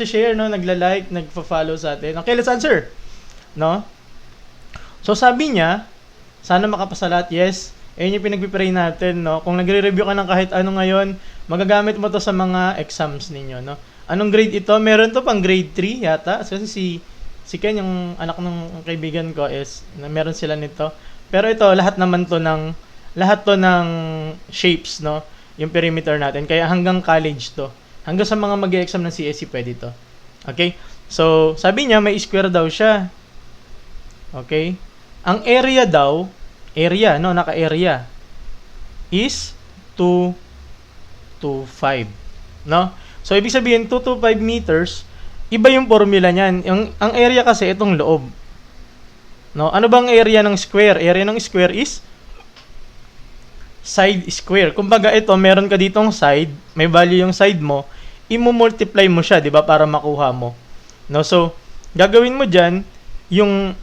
share, no, nagla-like, nagfa-follow sa atin. Okay, let's answer. No? So sabi niya, sana makapasa lahat. Yes. Ayun yung pinagpipray natin, no. Kung nagre-review ka ng kahit ano ngayon, magagamit mo to sa mga exams ninyo, no. Anong grade ito? Meron to pang grade 3 yata. Kasi si Ken, yung anak ng kaibigan ko, meron sila nito. Pero ito, lahat to ng shapes, no. Yung perimeter natin. Kaya hanggang college to. Hanggang sa mga mag-e-exam ng CSE pwede to. Okay? So, sabi niya may square daw siya. Okay? Ang area daw, naka-area is 2 to 5. No? So, ibig sabihin 2 to 5 meters, iba yung formula niyan. Ang area kasi itong loob. No? Ano bang area ng square? Area ng square is side square. Kumbaga ito, meron ka ditong side, may value yung side mo, i-multiply mo siya, 'di ba, para makuha mo. No, so gagawin mo diyan yung